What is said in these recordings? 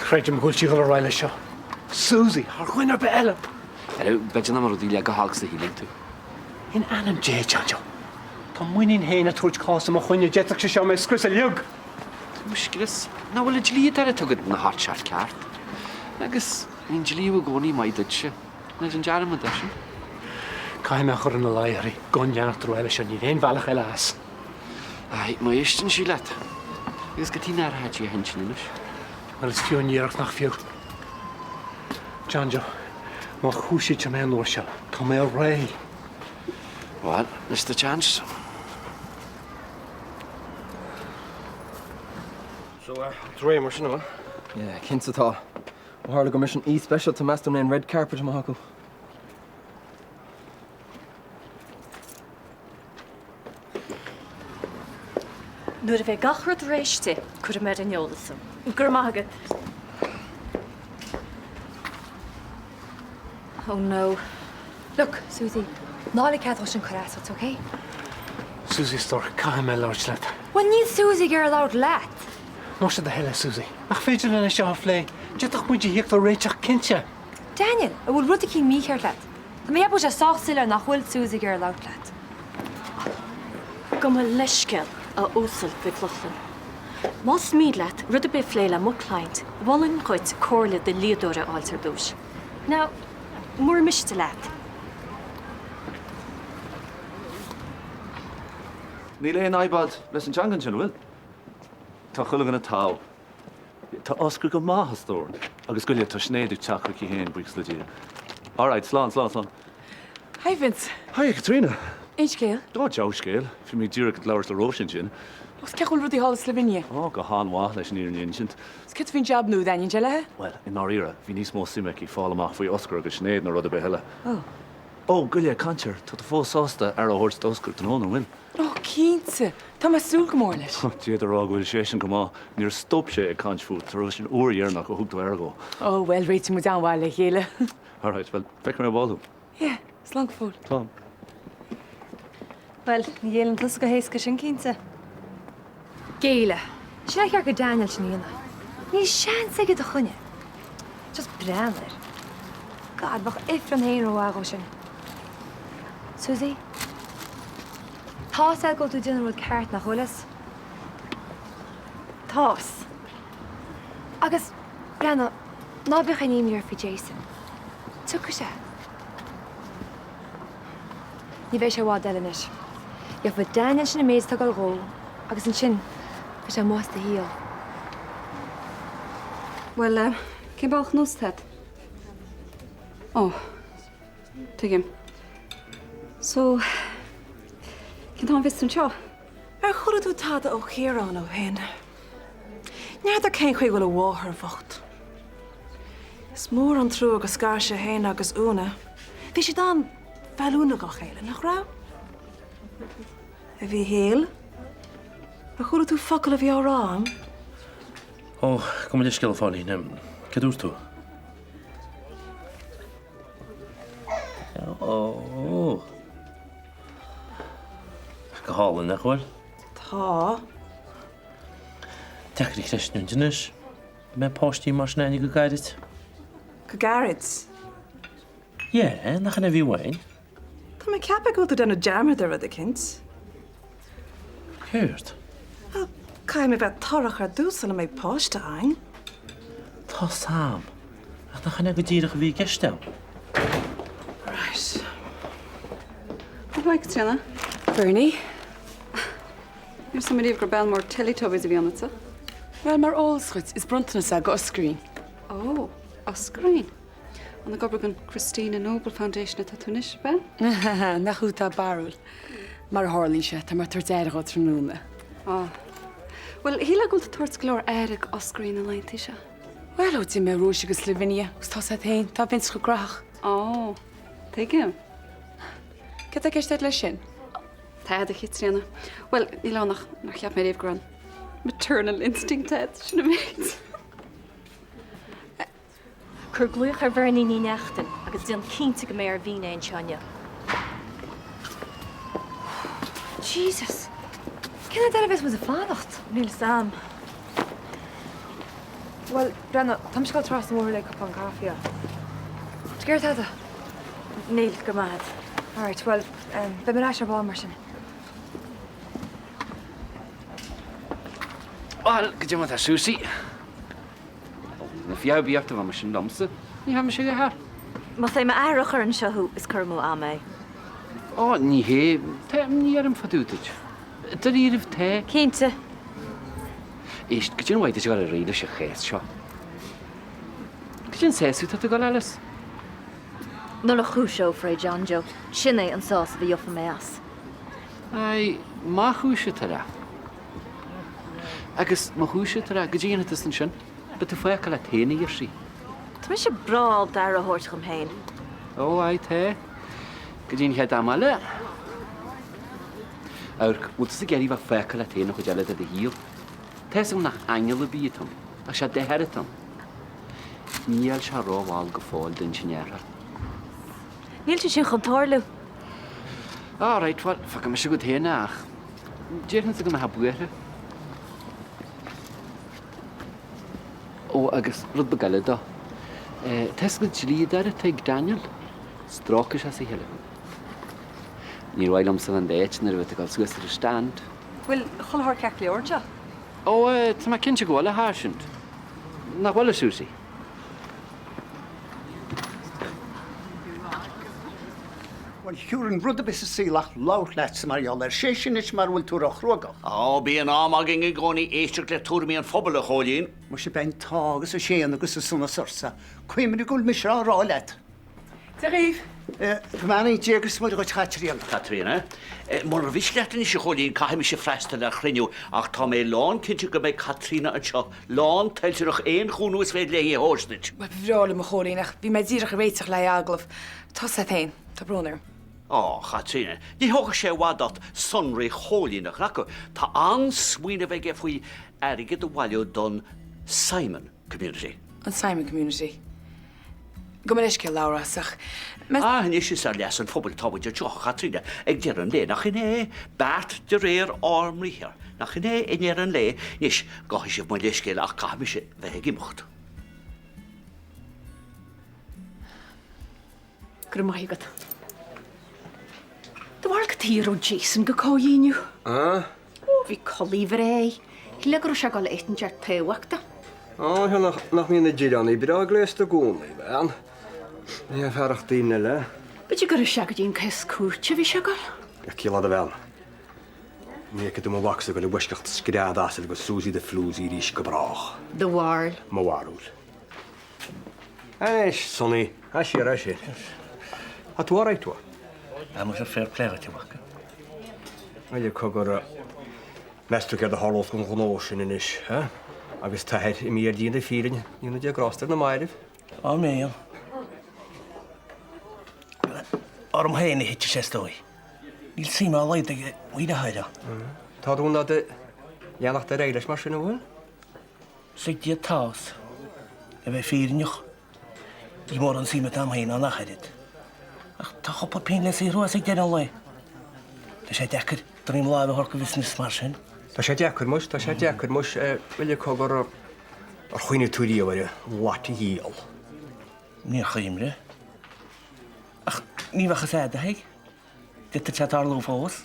Credim hwyl ti fel y rhaid eisiau. Susie, ar chwynar be elop. Bedyn am ar o ddili ag o hag sy'n hilig tu. In anam je, Janjo. Tá mwynhau'n hen a trwy'r cos am o chwynio jetach sy'n siarad mewn sgris y liwg. Mushkilas, na wala jili dar tugad na hot shot cart. Agus in jili wa goni mai dutse. Na jan jaram a dashin. Caim achor yn y lai ar ei gonjanach drwy eisiau ni'n hen falach el as. Ai, mae eistyn silat. Agus gatina ar haji a henshin inush. Wel, ys fio nierach nach fio. Janjo, mae chwsi ti mewn o'r siarad. Tá mé rei. Wel, nes the chance. So, Dre, mar sinna, Yeah, kinsa tá. Harla go mission special to master named red carpet ma haku. Nuair a bheith gachrad réiste chuir méid an neolasam. Gur maigad. Oh no. Look, Susie, nála cead sin choráasat, okay? Susie stor caim e lord slet. Well, níl Susie gur lord leat. Nó se de hele, Susie. Ach féidir yn eisiau hafle. Jetach mwyd i hiic o reitach cyntio. Daniel, a bhfuil rud cí mí ceir leat. Tá mé bu sé sáile nach bhfuil Susie gur lord leat. Go me leisceil a úsal be clochan. Más míad leat rud a be fléile mo client, bhallin chuid cóirla de líadóra áiltar dúis. Now, mór miste leat. Níl éon aibad leis an teangan sin bhfuil. Tá chuile gan na tá. Tá oscar go maithastóir, agus goile tá snéadú teachar cí héin buics le dír. All right, slán. Hi, Vince. Hi, Katrina. Each scale. Dá teá scéil, fi mí dúra go leir le rósin sin. Os cechol rudi hall Slovenia. Ó, go háanhá leis an íon insint. Skit fin job nú Daniel Jella. Well, in áíra, hí níos mó simeic í fáil amach faoi oscar agus snéad na rud a beheile. Oh. Ó, goile cantir, tá fósásta ar a hort oscar den óna bhfuil. Oh, Keense. Tá ma súl gomórlis. Diad ará bhfuil sé sin go má, níor stop sé ag cantsfút, tar sin uairnach go thugtú argó. Oh, well, réiti mu downhile le chéile. All right, well, feic mé bhú. Yeah, slang fúl. Tom. Well, ní dhéanam tus go héasca sin cínta. Géile, sin cear go Daniel sin íana. Ní sean go do chunne. Just breanir. God, bach ifran héin ó ágó sin. Susie? Tás go tú duine rud ceart nach cholas? Tás. Agus, Brenna, ná bheith an íon fi Jason. Tuair sé. Ní bheith sé bhád eilenis. Iach bheith Daniel sin na méid tá go ró, agus an sin, bheith sé más de híal. Well, cén bach nóstad? Oh, tuigim. So, cén tá vis an seo? Ar chwrdd tú tad o chéran o hyn. Nead ar cén chuig gwyl o wahar focht. Is mór an trú agus scar sé hén agus úna. Bhí sé dan fel úna go chéile nach rá? A bhí héal? Ar chwrdd tú focail a bhí á rám? Oh, kom je skil van in. Ke doet toe? Oh. Gehalen, hè, hoor. Tá. Tekri Christnuntinus. Mijn postie maar snel niet geguided. Gegarid? Ja, dan gaan we weer wijn. Tá mé ceappa go den a jammer ar a kind. Heurt. Cai mé bheith tarach ar dúsal mé páiste ein. Tá sam. Ach, dan gaan we dieren wie gestel. Right. What like Katrina? Bernie? You're somebody who've got more Teletubbies if you want it. Wel, mar allschuit is brontanas a go screen. Oh, a screen. On the Gobergan Christina Noble Foundation at Tatunish, Ben? Nach goed a barúil. Mar hálín sé, tá mar tuairteir go trúna. Oh. Well, híla go tuairt glór Eric a screen in leintí se. Well, ó tí mé rúise agus Slovenia, gus tá sa tain, tá vins go grach. Oh, take him. Get a ceist le sin? Tá a Katrina. Well, híla nach cheap mé réh gran. Maternal instinct head, sinna méid. Cur gluach ar bhar ní neachtain agus dion cínta go mé ar bhína an seanja. Jesus. Cinna dara bheith was a fánacht? Níl sam. Well, Brenna, tam scoil tras mór le cup an caffia. Scared had it? Neil go mad. All right, well, be mar eisiau bol mar sin. Wel, gyda ma dda Susie. Na fiaw biart yma sy'n domsa. Ni ham eisiau gyda. Mas ei ma arach ar an siahw is cyrmw am ei. O, ni he. Te, ni ar ymffadwtyd. Dyr i'r te. Cynta. Eist, gyda'n waith eisiau gael y reid eisiau ches sio. Gyda'n sesw ta dy gael elis. Nol a chwsio ffreu John Joe. Sinne an sós fi off am eas. Ai, ma chwysio tyra. Agus ma chwysio tyra, gyda'n hynny yn sy'n. Bydd y ffwea cael a tein i yrsi. Tá mis sé brawl dar a hort chum héin. O, ai te. Gyda'n hyd amala. Awr, wrth y geri fa ffwea cael a tein o chwydele dy hil. Tes yma na angel y byd hwn, a sia deher y hwn. Niel sia ro wal gyffol dyn syniera. Níl tú sin chuntarlú. O, reit, wel, ffag am eisiau gwyd hen ach. Diolch yn sy'n gyma habwyr. O, agos, rwyd bygael do. Tes gyd jlid ar y teig Daniel. Stroc eisiau sy'n hyle. Ni'r wael amser yn deit, nyr wedi gael sgwys ar y stand. Wel, chol hor cacli orja. O, ta mae cyn ti gweld y harsiant. Na gweld y Susie. Wel, hiwrn rwyd y bys y silach lawr let sy'n mariol er siesin eich mar wyl tŵr o'ch rwgo. O, bi yn am ag inge goni eistrych le tŵr mi yn ffobl o'ch olin. Mwys i ben tog ys y sien agos y sŵn o syrsa. Cwym yn y gwl misra o rolet. Sraith. Fymani, diagos mwyd o gwaith Catriel. Catrina, mor fisletin eisiau cholin cahem eisiau ffrestel ar chryniw ach tom e lôn cyn ti gymau Catrina yn sio lôn tael sy'n o'ch ein chwnw ys fed lehi e hosnid. Wel, befrol yma cholin ach fi mae dirach y reitach lai aglof. Tos a thein, ta brwner. O, Catrina, ni hoch eisiau wadot sonri cholin ach naco. Ta answyn y fe gefwy erigyd y walio don Simon Community. An Simon Community. Gwmyn eisiau lawr asach. Ah, hyn eisiau sy'n les yn ffobl tawyd y joch, Catrina. Eg dir yn le, nach yn e, bat dyr e'r ormri hir. Nach yn e, yn er yn le, nes goch eisiau mwyn eisiau ach gaf eisiau fe hegi mwcht. Gwrw mae gyd. Dy war gyda'r o Jason gycoi niw. O, fi coli frei. Hyle gwrw siag ole eithn jart pewag da. O, hyn nach mi'n edrych i byd o gles dy gwn i fan. Ni'n ffarach dyn nile. Byd i gwrw siag ydyn cys cwrtio fi siag ol? Ja, cilad y fel. Ni'n gydym o wax ag o'n i wisgach sgriad asel ag o Susie dy flws i'r eisiau gybrach. Dy warl. Ma warwl. Eis, Sonny. Asir. A tu ar eich tu? Am ys y fair play o ti waka. Wel, yw cogor mestr gyda holodd gw'n gwnosin yn ish, ha? Agus tahed i mi ar dyn dy ffyrin, ni'n ydy agroster na mairif. O, meil. O'r mhen i hitio ses dwy. Ni'n sy'n ma loed ag wyna haida. Ta dwi'n dy ianach dy reilis mar sy'n yw'n? Sy'n di a taws. E fe ffyrinioch. I mor yn sy'n ma dam hyn o'n achedyd. Ach, ta chopa pyn les i rwa sy'n gen o'n loi. Da siad decr, dyn ni'n mlaen o horca fusnes mar sy'n. Da siad decr mwys, Wel, yw cogor o'r chwyni tŵri o wedi lot i hil. Ni'n chymri. Ach, ni fach a sed ahig. Gyda chat ar lwf os.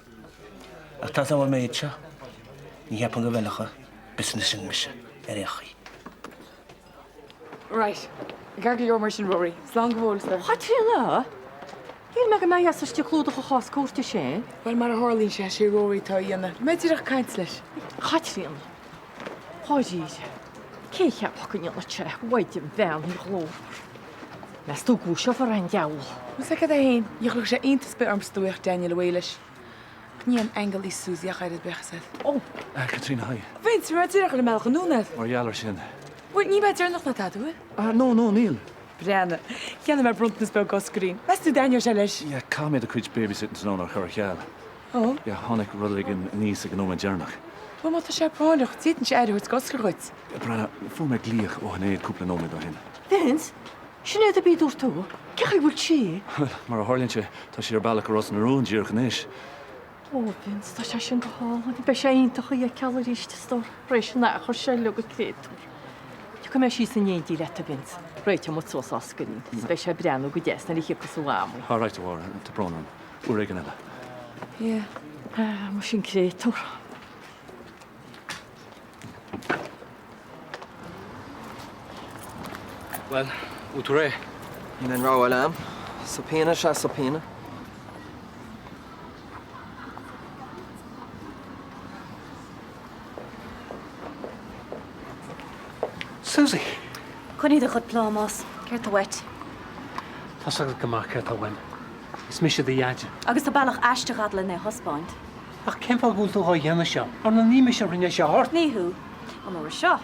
Ach, tas am o'r meid sio. Ni hep yn gyfelach o busnes yn mysio. Eich chi. Right. Gargli o'r mar sy'n Rory. Slang gwol sy'n. What you know? Hyn mae gymau as ysdi clwyd o'ch os cwrt i se? Wel, mae'r horlin sy'n Rory ta i yna. Mae dirach caint leis. Chatlin. Hoji. Ceich a poc yn yna che. Waid yn fewn i'r glwb. Nes tu gwsio ffordd ein diawl. Mwys ag yda hyn. Iach lwch sy'n un tysbe armstwyach Daniel Weilis. Ni yn engel i Susie ach aeddyd bechsedd. O! Katrina, hi. Fynt, mae'n dirach yn y melch yn nŵnedd. O'r ialar sy'n. Wyt, ni beter noch na tadw, e? No, Neil. Brenna. Chianna mae'r brwntnes bew gosgrin. Fes tu Daniel sian leis? Ja, kam je de kwits babysitten te doen naar Gerrichjale. O? Ja, hannig roddig in Nies ik noem met Jernach. Wel, moet je praandag. Het zit niet uit hoe het gosgeruid. Brenna, voel me glieg. Oh nee, het koepelen noem daarheen. Vince, sy'n edrych byd o'r to? Cech i wyl si? Maar een horlintje, dat je er balk ros naar roon jier genees. O, Vince, da sy'n gahol. Di be sy'n ein toch i cael yr eist ystor. Reis na achor siarlwg y credwr. Come sí san édí le a bint. Réite mu sos ascaní. Spe sé breanú go dés na ché go sámu. Háráit bhar tá brnam ú gan eile. Yeah. Mu sin créúr. Well, tú ré. Hín an ráhil am. Sopéna se sopéna. Susie, Chní a chud plámás, Ceir a wet. tás agad go mac ceart a bhain. Is mis sé de dhéide. Agus tá bailach eistead le na hospáint. Ach ceimfáil gúil tú dhéana seo, ar na ní se rinne se hart. Níú an mar seo.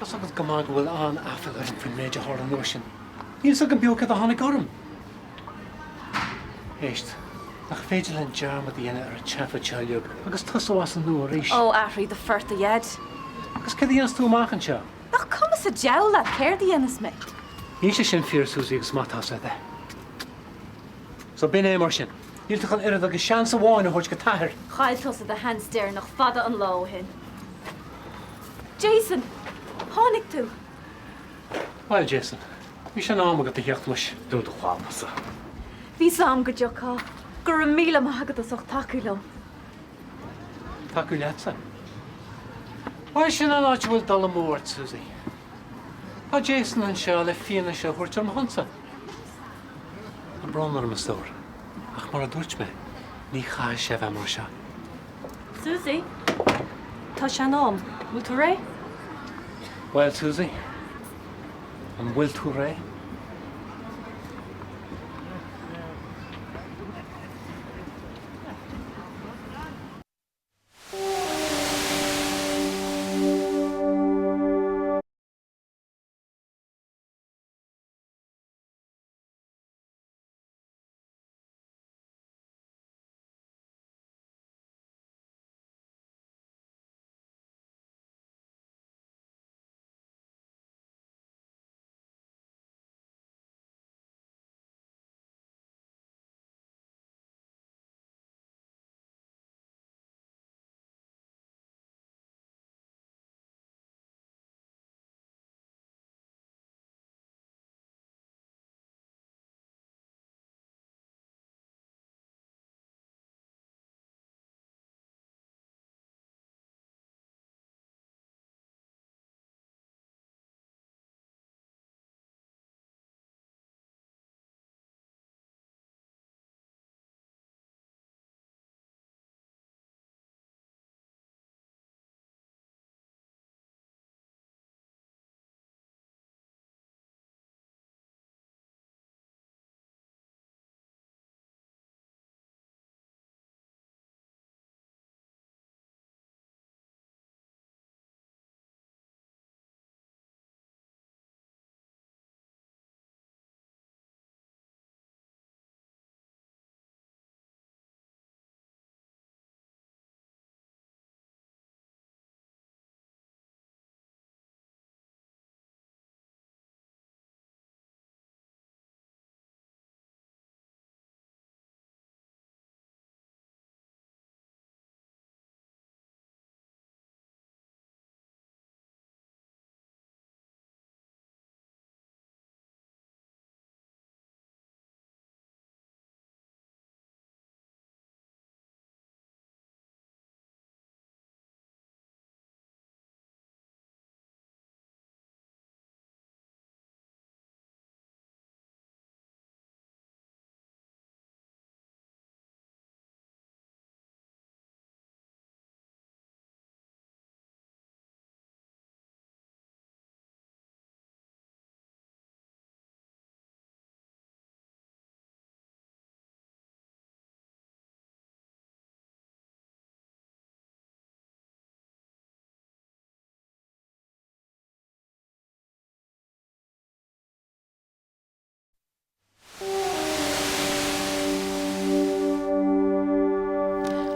Tás agad go mac bhfuil an afail ar an frin méide hart an nuair sin. Níl sa go beocha a tháinig orm. Éist, nach féidir len dearm a dhéana ar a tefa teilug, agus tasás an nuair éis. Ó ahraí de ferta iad. Agus cad dhéanas tú amach an seo? Ach cumas a deala céir dhéanas mé. Ní sé sin fear Susie agus mátás é. So bin é mar sin. Níl tú chun iad agus sean sa bháin a thuirt go tathir. Chaid tosa de handsteir nach fada an láhin. Jason, tháinig tú. Well, Jason, hí sé ná agad a heochtmas. Dú do chámasa. Bhí sam go deocha, gur an míle maigad a soch takeúlam. Taú lesa. Bhaid sin an áit bhfuil dal mórt, Susie. Tá Jason an seo le fianna seo chuirt am hansa. An bron ar am stór. Ach mar a dúirt me, ní chá sé bheith mar seo. Susie, tá se nám, bú tú ré? Well, Susie, an bhfuil tú ré?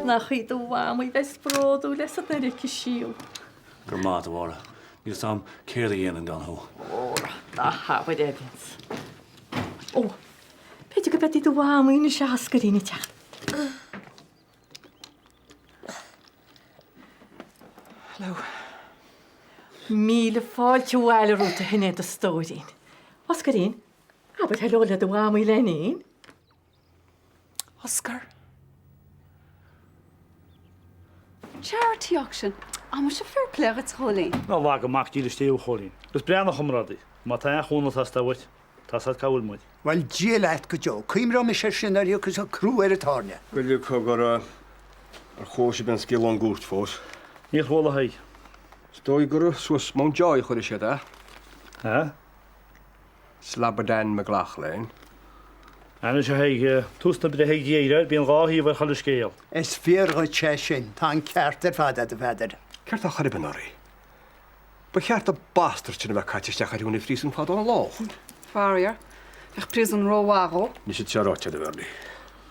Nach chi do bhhaam i bheith spródú leis a na rici síl. Gur má a bhra. Níl sam céir dhéanaan gan thó. Óra, dá habhaid ebins. Ó, peidir go betí do bhhaam í na seaascarína teach. Hello. Míle fáilte bhile rúta hinné a stóirín. Oscarín, aber heóla do bháí lenín? Oscar. Charity auction. Am se fair play at cholín. No bha go mac díle stíú cholín. Gus breanna chumrádaí, má tá chúna tástahait, tá caúil muid. Well, díalaid go jo, cuimra me sé sin ar agus a crú ar a tárne. Gwylio cogur ar chwys i ben sgil o'n gwrt ffos. Níl chwla hai. Stoi gwrw sws mewn joi chwrdd eisiau da. Ha? Slabadan myglach lein. Anna se hai, túsna byd hai dieir, bí'n gáhi fyr chal ysgeil. Es fyr go tse sin, ta'n certar fadad y fadad. Cert o charib yn ori. Ba chert o bastard sy'n yma catistach ar hwn i ffris yn ffad o'n loch. Farrier. Ech pris an rowago. Nes i tiarotio dy ferni.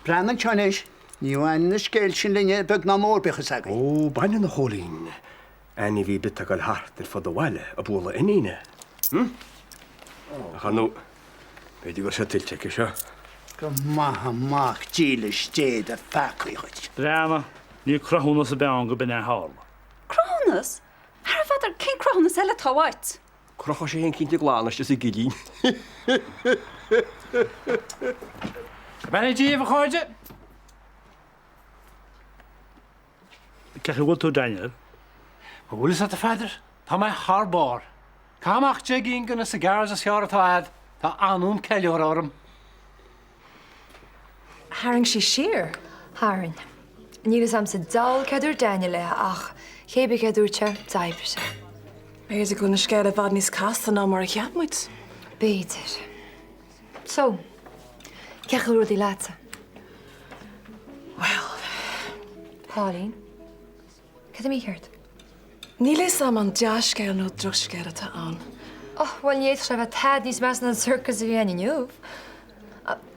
Brannan Chinese, ni wan y sgel sy'n linja byg na môr bych ysag. O, bain yn y cholin. Ani fi byta gael hart yr ffod o wale, y bwla yn un. Ach anw, be di gwrs atil teg eisiau. Go maha mach díle stéad a facu chuid. Breanna, ní crahúna sa bean go bin hall. Cronas? Har fadar cyn cronas ele tawait. Crocho sé hen cynti glan ys i gilin. Ben je even gooitje? Kach je wat Daniel? Hoe is dat de vader? Ta mij harbar. Kamach je ging een cigars als jaar had. Ta aanom keljoor arm. Haring si sir. Haring. Ní is am sa dal ceadú Daniel le ach chébe ceadúte daibir se. Beir a gona scair a bhd níos casta ná mar a cheapmuid. Béidir. So, ceach rud í láta. Well. Pauline, cad am í cheart? Ní le sam an deascéir nó droscéir atá an. Oh, well, níiad se bheith tad níos meas na circus a bhí ana nniuh.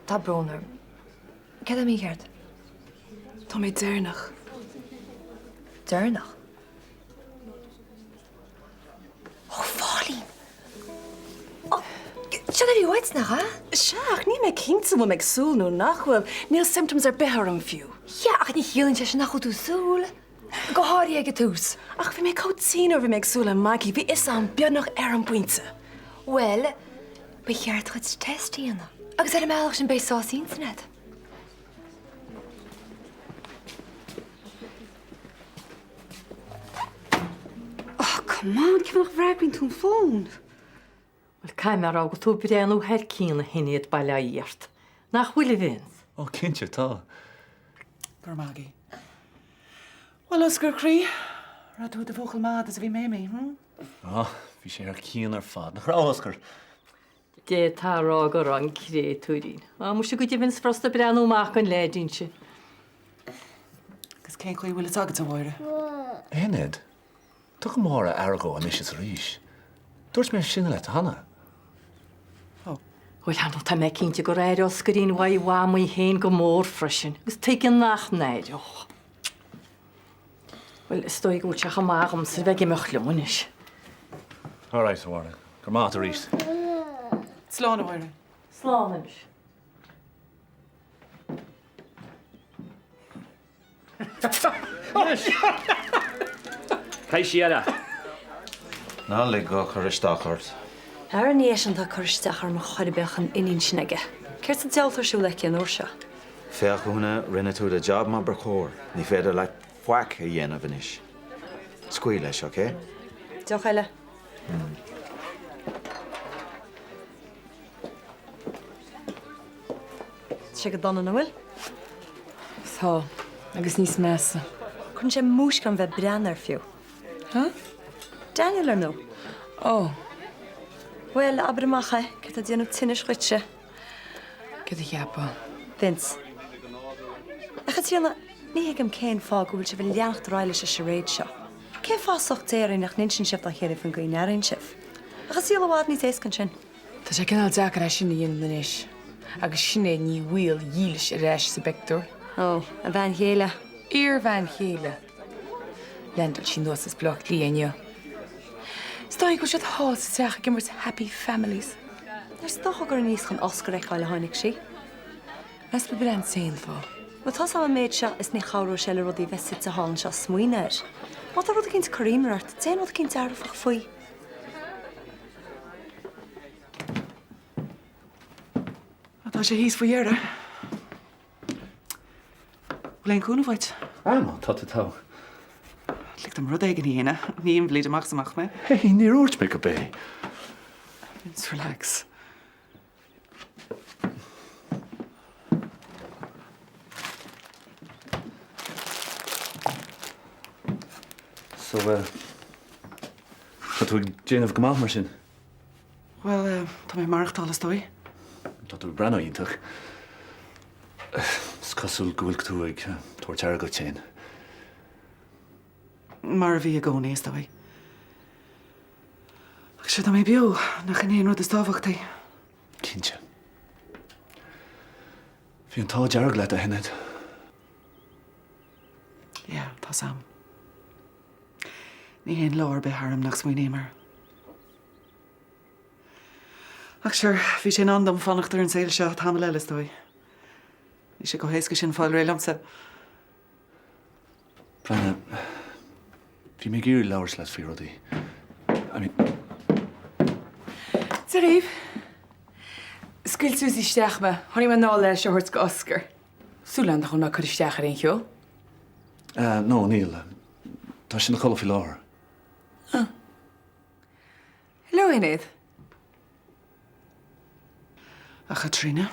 Tá brónar. Cad am í cheart? Tá mé déirnach. Déirnach? Oh, Pauline! Oh, siad a bhí waitsnach, ha? Seach, ní me cínta bh meag súl nó nachhfuil, níl symptoms ar bethar an fiú. Ja, ach ní hiann se nach tú súl. Go háirí ag tús. Ach bhí mé cótíín ar bhí meag súla magí, bhí is an beannach ar an buinte. Well, ba cheart chud testíanana. Agus ar meach sin béá internet. Oh, come on, cyn o'ch fragwyn tŵn ffôn. Wel, cael mae'r awg tú breanw her cyn hynnydd baila iart. Na chwili fynd. O, cyntio ta. Gur magí. Well, Oscar Cree, rad hwyd y fwchel mad as fi memi, O, fi sé ar cían ar fad. Nach rá, Oscar. De tá rág ar an cré túrin. A mwys i gwyd i fynd frost y breanw mach yn ledyn si. Gus cén chuí bhfuil agad a bhhaire. Ened, toch een more ergo am is het ries. Doors mijn sinne let Hanna. Wel, han ta me cynti go rair oscarín wai wa mwy hen go mór frysin. Gus teigin nach naid, och. Wel, stoi gwtach am agam sydd fe gymach lwnish. All right, Warren. Kom maar te ries. Slán a bhhaire. Slán amish. Cai siara. Ná le go choristachart. Ar an éis an tá chuisteach ar mo choirbech an inín sinige. Ceirt an tealtar siú leici an orsa. Féach húna rinne tú de job má brachór. Ní féidir le foic a dhéanamh inis. Scuí leis, oké? Deoch eile. Si go donna na bhfuil? Tá, agus níos measa. Chn sé mús gan bheith brean ar fiú. Ha? Daniel ar nó? Oh, Well, abramacha, ceit a déanamh tinnis chuitse. cad a cheappa. Vince. Achas tíanana, ní heagam cén fá go bhfuil se bhfuil leanacht ráile se se réid seo. Cé fásocht déir nach ninsin sif a chéir fan goin airin sif. Achas síla bhád ní éiscan sin. Tá sé cinál deachar a sinna dhéanam nanis. Agus sinné ní bhfuil dílis a réis sa bector. Ó, a bhean chéile. Ír bhean chéile. Lendal sin nuas is bloch líonne. Stoi go siad hás sa teach gimmers happy families. Ars doch gur níos chun oscar ag gáile hánig sí. Mes be brand sein fá. Ba tá am méid seo is ní chaú se le rudí bhesit a háin seo smuoineir. Má a rud a cinint choímarart, té rud cinint airfach faoi. Tá sé híos fahéire. Bléon cúna bhaid. Má tá tá. Lig am rud éigen híine, níon blid amach amach me. Hé, ní úirt me go bé. Vince, relax. So, tá tú déanamh go mar sin? Well, tá mé marachtálas dói. Tá tú brenn ítach. Scosúil gohfuil tú ag tuairtear go téin. Mar a bhí a gcónaíos dói. Agus sé tá mé bio nach in éon rud is tábhachtaí. Cínte. Bhí an tá dearg le a hinad. Ja, tá sam. Ní hén láir be harm nach smuoinémar. Ach sure, bhí sé andam fannachtar an saoil seo tá leiles dói. Ní sé go héasca sin fáil rélamsa. Brenna, bhí mé géir leabhars leis fí rudaí. Sraith, scuil tú isteach me, tháinig me ná leis se thuirt go oscar. Súlan chun me chud isteach ar aon cheo? No, Níl. Tá sin na chola fí láir. Hello, Enid. A Katrina?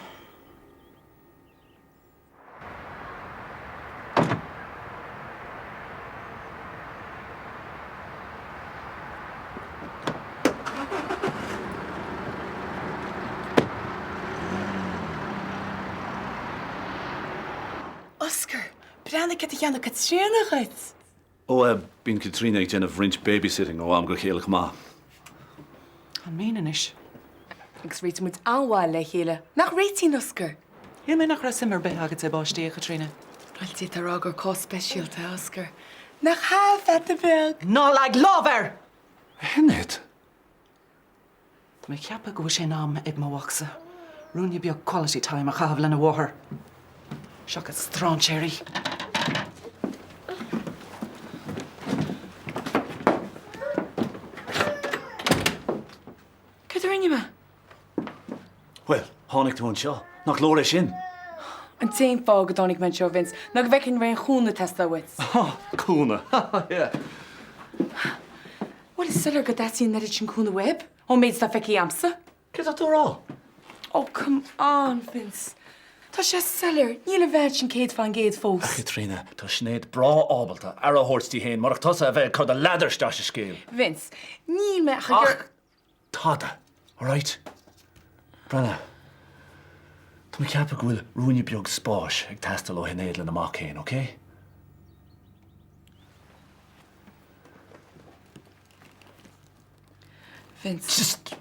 Oscar, brenn ik het Janne Katrina uit. Bín Katrina ag déanamh rint babysitting ó am go chéalach má. An méanaan is. Agus réit moet aanháil le chéile. Nach réitín, Oscar. Hé mé nach ra simmer be agad sé báistí, Katrina. Wel dit ar agur có specialte, Oscar. Nach ha fette beg. Ná like lover! Hennet? Tá mé ceappa go sé nám ag má wachsa. Rúnne beag quality time a chahab lena bháthair. Seach strán cherry. Well, tháinig tú an seo. Nach lóir é sin. An téim fá go dánig men seo, Vince. Nach bhecinn raon chúna testa wit. Cúna. Yeah. Wel is sylar go datíon na sin cúna web? O méid sta feici amsa? Cé tú rá? Oh, come on, Vince. Tá sé sylar. Níl a bheith sin céad fan géad fós. Katrina, tá snéad brá ábalta ar a hórtí héin, mar ach tosa a bheith chud a leidirste a scéal. Vince, níl me Ach, táda, all right? Brenna, tá mé ceappa go bhfuil rúine beag spáis ag teastal ó hinnéad le amach chéin, okay? Vince. Just...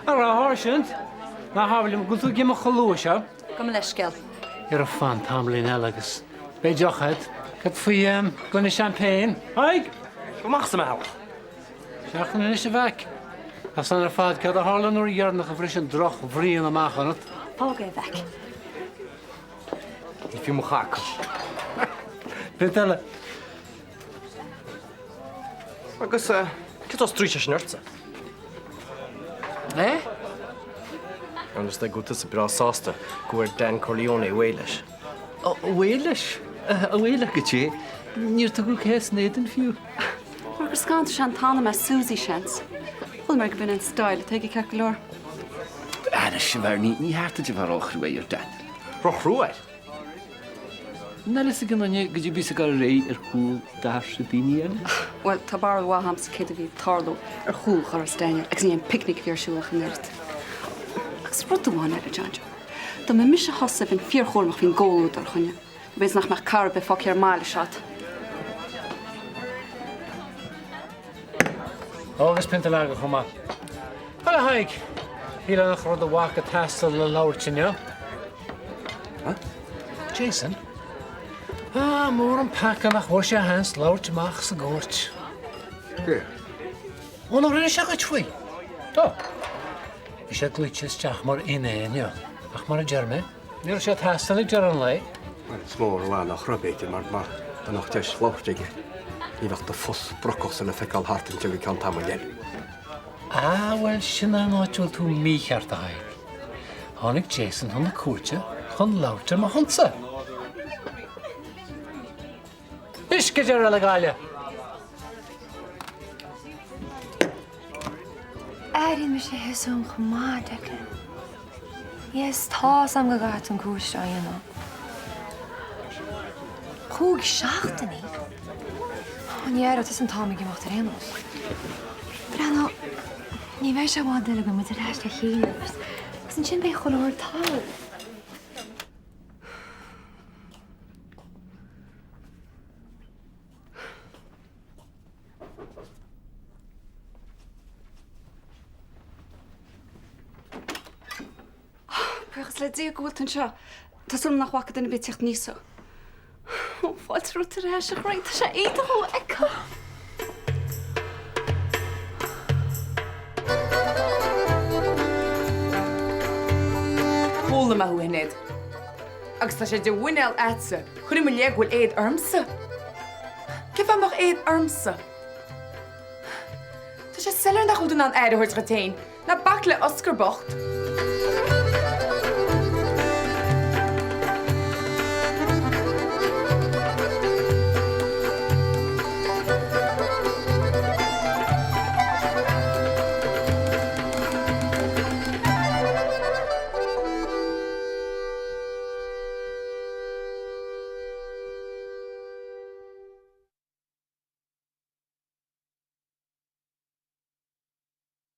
Ar a háirsint, na hábhailm go tú gimach cholú seo. Go leisceil. Ar a fan tamlín ealagus. Beideochad, cad faoi gona champagne. Haig! Go mach sa meall. Seachtan in is a bheic. As an ar fad cad a hálan o'r dhearnach a bhris an droch bhríon amach an it. Pága bheic. I fi mo chach. Bethile. Agus, cyd os drwy sy'n nyrtsa? Eh? Ond ysda gwta sy'n bra sasta, gwir Dan Corleone Wales. O Wales? A Wales go tí? Níor tú go cés néad an fiú. Mar gur scantar sean tána me Susie seans. Bhfuil mar go bin an stáil teigi ceach go leor. Ana sin bhar ní háta de bhar áchú é ar Dan. Roch rúaid? Na is gan anne go dtí bis gal ré ar chúil dar sa daine eile? Well, tá bar bhham sa céad a bhí tarlú ar chúil chu Steinir, agus ní an picnic bhíar siúlach an neirt. Agus rud amháin ar a Johnjo. Tá me mis a hosa bhín fíorchórmach hín ggóú ar chunne. Bés nach meach car be foci ar máile seat. Agus pinta laga chuma. Hala haig. Híle nach rud a bhacha tastal le láirtin, ja? Jason? Mór an paca nach bhir sé hans láirtach sa gúirt. Gé? Ó nó rinne se go tfuoi. Tá. Bhí sé glúitis teach mar inéin, ja. Ach mar a germe. Níor sé tastal ag ger an lei. Smór bhá nach chrobéitir mar Dan nog teis lauchtige. Ní bhecht de fus brocos yn y ffecal hartyn tew i cael tam o gel. Wel, sy'n anodol tú mícheart a hain. Honnig Jason hon y cwrtio, hon lawr ma honsa. Isge jar ala gaile. Erin me sé hesún chmádeach. Yes, tá am go gat an cúiste aana. Chúg seachtaí. Níar is an táimi gemacht ar aana. Brenna, ní bheith se bhád go mu a reis le chéile. Gus an sin bheith choir tá. Buchas le dí gúiltain seo, Tásúm nach bhacha duna bit techt níosa. Fáil trú tar éis a réit sé éidirú echa. Fóla me huinéad. Agus tá sé de bhuineal éitsa, chuir me léaghfuil éad armsa. Cif amach éad armsa? Tá sé sellar nach chuúdan an éidirthirt go tain, na bach le oscar bocht.